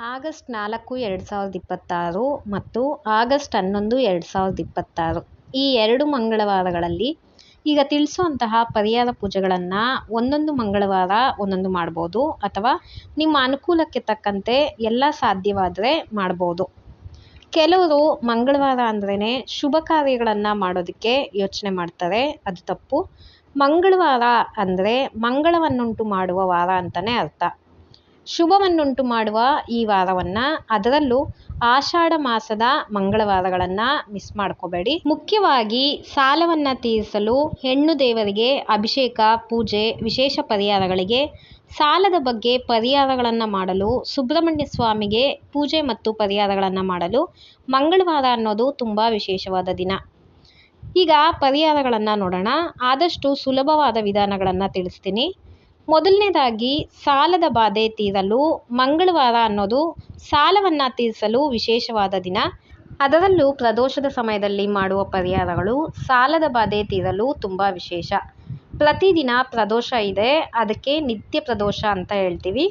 August 4, 2026 ಮತ್ತು August 11, 2026 ಈ ಎರಡು ಮಂಗಳವಾರಗಳಲ್ಲಿ ಈಗ ತಿಳಿಸುವಂತಹ ಪರಿಹಾರ ಪೂಜೆಗಳನ್ನು ಒಂದೊಂದು ಮಂಗಳವಾರ ಒಂದೊಂದು ಮಾಡ್ಬೋದು ಅಥವಾ ನಿಮ್ಮ ಅನುಕೂಲಕ್ಕೆ ತಕ್ಕಂತೆ ಎಲ್ಲ ಸಾಧ್ಯವಾದರೆ ಮಾಡ್ಬೋದು. ಕೆಲವರು ಮಂಗಳವಾರ ಅಂದ್ರೇ ಶುಭ ಕಾರ್ಯಗಳನ್ನು ಮಾಡೋದಕ್ಕೆ ಯೋಚನೆ ಮಾಡ್ತಾರೆ, ಅದು ತಪ್ಪು. ಮಂಗಳವಾರ ಅಂದರೆ ಮಂಗಳವನ್ನುಂಟು ಮಾಡುವ ವಾರ ಅಂತಲೇ ಅರ್ಥ. ಶುಭವನ್ನುಂಟು ಮಾಡುವ ಈ ವಾರವನ್ನು, ಅದರಲ್ಲೂ ಆಷಾಢ ಮಾಸದ ಮಂಗಳವಾರಗಳನ್ನು ಮಿಸ್ ಮಾಡ್ಕೋಬೇಡಿ. ಮುಖ್ಯವಾಗಿ ಸಾಲವನ್ನು ತೀರಿಸಲು ಹೆಣ್ಣು ದೇವರಿಗೆ ಅಭಿಷೇಕ, ಪೂಜೆ, ವಿಶೇಷ ಪರಿಹಾರಗಳಿಗೆ, ಸಾಲದ ಬಗ್ಗೆ ಪರಿಹಾರಗಳನ್ನು ಮಾಡಲು, ಸುಬ್ರಹ್ಮಣ್ಯ ಸ್ವಾಮಿಗೆ ಪೂಜೆ ಮತ್ತು ಪರಿಹಾರಗಳನ್ನು ಮಾಡಲು ಮಂಗಳವಾರ ಅನ್ನೋದು ತುಂಬ ವಿಶೇಷವಾದ ದಿನ. ಈಗ ಪರಿಹಾರಗಳನ್ನು ನೋಡೋಣ. ಆದಷ್ಟು ಸುಲಭವಾದ ವಿಧಾನಗಳನ್ನು ತಿಳಿಸ್ತೀನಿ. ಮೊದಲನೇದಾಗಿ, ಸಾಲದ ಬಾಧೆ ತೀರಲು ಮಂಗಳವಾರ ಅನ್ನೋದು ಸಾಲವನ್ನು ತೀರಿಸಲು ವಿಶೇಷವಾದ ದಿನ. ಅದರಲ್ಲೂ ಪ್ರದೋಷದ ಸಮಯದಲ್ಲಿ ಮಾಡುವ ಪರಿಹಾರಗಳು ಸಾಲದ ಬಾಧೆ ತೀರಲು ತುಂಬ ವಿಶೇಷ. ಪ್ರತಿದಿನ ಪ್ರದೋಷ ಇದೆ, ಅದಕ್ಕೆ ನಿತ್ಯ ಪ್ರದೋಷ ಅಂತ ಹೇಳ್ತೀವಿ.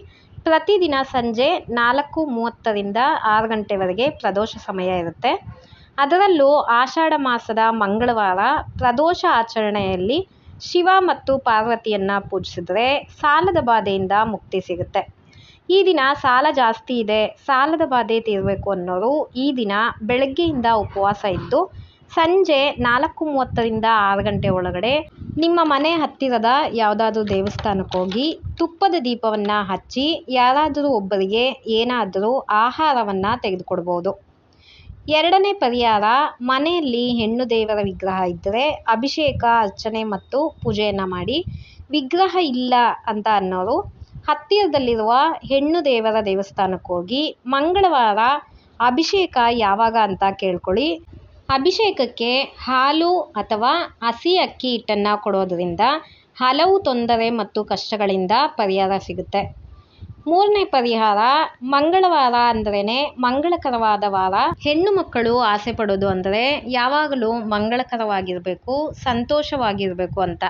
ಪ್ರತಿದಿನ ಸಂಜೆ 4:30ರಿಂದ 6 ಗಂಟೆವರೆಗೆ ಪ್ರದೋಷ ಸಮಯ ಇರುತ್ತೆ. ಅದರಲ್ಲೂ ಆಷಾಢ ಮಾಸದ ಮಂಗಳವಾರ ಪ್ರದೋಷ ಆಚರಣೆಯಲ್ಲಿ ಶಿವ ಮತ್ತು ಪಾರ್ವತಿಯನ್ನು ಪೂಜಿಸಿದ್ರೆ ಸಾಲದ ಬಾಧೆಯಿಂದ ಮುಕ್ತಿ ಸಿಗುತ್ತೆ. ಈ ದಿನ ಸಾಲ ಜಾಸ್ತಿ ಇದೆ, ಸಾಲದ ಬಾಧೆ ತೀರಬೇಕು ಅನ್ನೋರು ಈ ದಿನ ಬೆಳಗ್ಗೆಯಿಂದ ಉಪವಾಸ ಇದ್ದು ಸಂಜೆ 4:30ರಿಂದ 6 ಗಂಟೆ ಒಳಗಡೆ ನಿಮ್ಮ ಮನೆ ಹತ್ತಿರದ ಯಾವುದಾದ್ರೂ ದೇವಸ್ಥಾನಕ್ಕೆ ಹೋಗಿ ತುಪ್ಪದ ದೀಪವನ್ನು ಹಚ್ಚಿ ಯಾರಾದರೂ ಒಬ್ಬರಿಗೆ ಏನಾದರೂ ಆಹಾರವನ್ನು ತೆಗೆದುಕೊಡ್ಬೋದು. ಎರಡನೇ ಪರಿಹಾರ, ಮನೆಯಲ್ಲಿ ಹೆಣ್ಣು ದೇವರ ವಿಗ್ರಹ ಇದ್ದರೆ ಅಭಿಷೇಕ, ಅರ್ಚನೆ ಮತ್ತು ಪೂಜೆಯನ್ನು ಮಾಡಿ. ವಿಗ್ರಹ ಇಲ್ಲ ಅಂತ ಅನ್ನೋರು ಹತ್ತಿರದಲ್ಲಿರುವ ಹೆಣ್ಣು ದೇವರ ದೇವಸ್ಥಾನಕ್ಕೆ ಹೋಗಿ ಮಂಗಳವಾರ ಅಭಿಷೇಕ ಯಾವಾಗ ಅಂತ ಕೇಳ್ಕೊಳ್ಳಿ. ಅಭಿಷೇಕಕ್ಕೆ ಹಾಲು ಅಥವಾ ಹಸಿ ಅಕ್ಕಿ ಹಿಟ್ಟನ್ನು ಕೊಡೋದ್ರಿಂದ ಹಲವು ತೊಂದರೆ ಮತ್ತು ಕಷ್ಟಗಳಿಂದ ಪರಿಹಾರ ಸಿಗುತ್ತೆ. ಮೂರನೇ ಪರಿಹಾರ, ಮಂಗಳವಾರ ಅಂದ್ರೇ ಮಂಗಳಕರವಾದ ವಾರ. ಹೆಣ್ಣು ಮಕ್ಕಳು ಆಸೆ ಪಡೋದು ಅಂದರೆ ಯಾವಾಗಲೂ ಮಂಗಳಕರವಾಗಿರಬೇಕು, ಸಂತೋಷವಾಗಿರಬೇಕು ಅಂತ.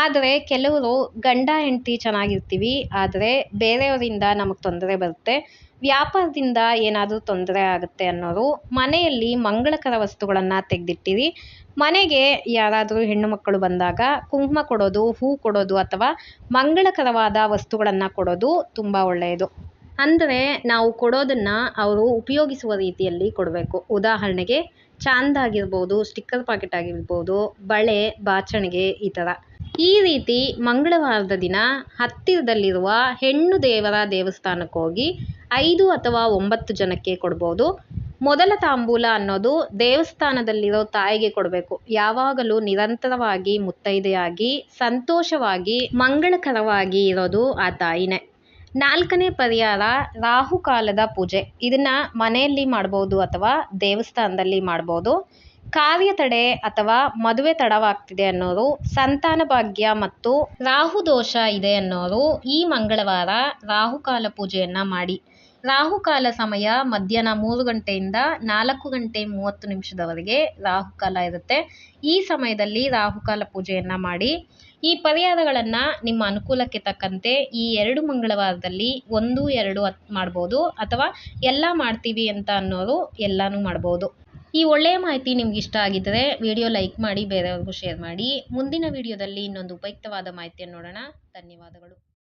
ಆದರೆ ಕೆಲವರು ಗಂಡ ಹೆಂಡತಿ ಚೆನ್ನಾಗಿರ್ತೀವಿ, ಆದರೆ ಬೇರೆಯವರಿಂದ ನಮಗೆ ತೊಂದರೆ ಬರುತ್ತೆ, ವ್ಯಾಪಾರದಿಂದ ಏನಾದರೂ ತೊಂದರೆ ಆಗುತ್ತೆ ಅನ್ನೋರು ಮನೆಯಲ್ಲಿ ಮಂಗಳಕರ ವಸ್ತುಗಳನ್ನು ತೆಗೆದಿಟ್ಟಿರಿ. ಮನೆಗೆ ಯಾರಾದರೂ ಹೆಣ್ಣು ಮಕ್ಕಳು ಬಂದಾಗ ಕುಂಕುಮ ಕೊಡೋದು, ಹೂ ಕೊಡೋದು ಅಥವಾ ಮಂಗಳಕರವಾದ ವಸ್ತುಗಳನ್ನು ಕೊಡೋದು ತುಂಬ ಒಳ್ಳೆಯದು. ಅಂದರೆ ನಾವು ಕೊಡೋದನ್ನು ಅವರು ಉಪಯೋಗಿಸುವ ರೀತಿಯಲ್ಲಿ ಕೊಡಬೇಕು. ಉದಾಹರಣೆಗೆ ಚಾಂದ್ ಆಗಿರ್ಬೋದು, ಸ್ಟಿಕ್ಕರ್ ಪಾಕೆಟ್ ಆಗಿರ್ಬೋದು, ಬಳೆ, ಬಾಚಣಿಗೆ, ಈ ಥರ. ಈ ರೀತಿ ಮಂಗಳವಾರದ ದಿನ ಹತ್ತಿರದಲ್ಲಿರುವ ಹೆಣ್ಣು ದೇವರ ದೇವಸ್ಥಾನಕ್ಕೆ ಹೋಗಿ 5 ಅಥವಾ 9 ಜನಕ್ಕೆ ಕೊಡ್ಬೋದು. ಮೊದಲ ತಾಂಬೂಲ ಅನ್ನೋದು ದೇವಸ್ಥಾನದಲ್ಲಿರೋ ತಾಯಿಗೆ ಕೊಡಬೇಕು. ಯಾವಾಗಲೂ ನಿರಂತರವಾಗಿ ಮುತ್ತೈದೆಯಾಗಿ ಸಂತೋಷವಾಗಿ ಮಂಗಳಕರವಾಗಿ ಇರೋದು ಆ ತಾಯಿನೇ. ನಾಲ್ಕನೇ ಪರಿಹಾರ, ರಾಹುಕಾಲದ ಪೂಜೆ. ಇದನ್ನು ಮನೆಯಲ್ಲಿ ಮಾಡ್ಬೋದು ಅಥವಾ ದೇವಸ್ಥಾನದಲ್ಲಿ ಮಾಡ್ಬೋದು. ಕಾರ್ಯ ತಡೆ ಅಥವಾ ಮದುವೆ ತಡವಾಗ್ತಿದೆ ಅನ್ನೋರು, ಸಂತಾನ ಭಾಗ್ಯ ಮತ್ತು ರಾಹು ದೋಷ ಇದೆ ಅನ್ನೋರು ಈ ಮಂಗಳವಾರ ರಾಹುಕಾಲ ಪೂಜೆಯನ್ನು ಮಾಡಿ. ರಾಹುಕಾಲ ಸಮಯ ಮಧ್ಯಾಹ್ನ 3 ಗಂಟೆಯಿಂದ 4:30 ರಾಹುಕಾಲ ಇರುತ್ತೆ. ಈ ಸಮಯದಲ್ಲಿ ರಾಹುಕಾಲ ಪೂಜೆಯನ್ನು ಮಾಡಿ. ಈ ಪರಿಹಾರಗಳನ್ನು ನಿಮ್ಮ ಅನುಕೂಲಕ್ಕೆ ತಕ್ಕಂತೆ ಈ 2 ಮಂಗಳವಾರದಲ್ಲಿ 1, 2 ಮಾಡ್ಬೋದು ಅಥವಾ ಎಲ್ಲ ಮಾಡ್ತೀವಿ ಅಂತ ಅನ್ನೋರು ಎಲ್ಲನೂ ಮಾಡ್ಬೋದು. ಈ ಒಳ್ಳೆಯ ಮಾಹಿತಿ ನಿಮ್ಗೆ ಇಷ್ಟ ಆಗಿದ್ದರೆ ವಿಡಿಯೋ ಲೈಕ್ ಮಾಡಿ, ಬೇರೆಯವ್ರಿಗೂ ಶೇರ್ ಮಾಡಿ. ಮುಂದಿನ ವಿಡಿಯೋದಲ್ಲಿ ಇನ್ನೊಂದು ಉಪಯುಕ್ತವಾದ ಮಾಹಿತಿಯನ್ನು ನೋಡೋಣ. ಧನ್ಯವಾದಗಳು.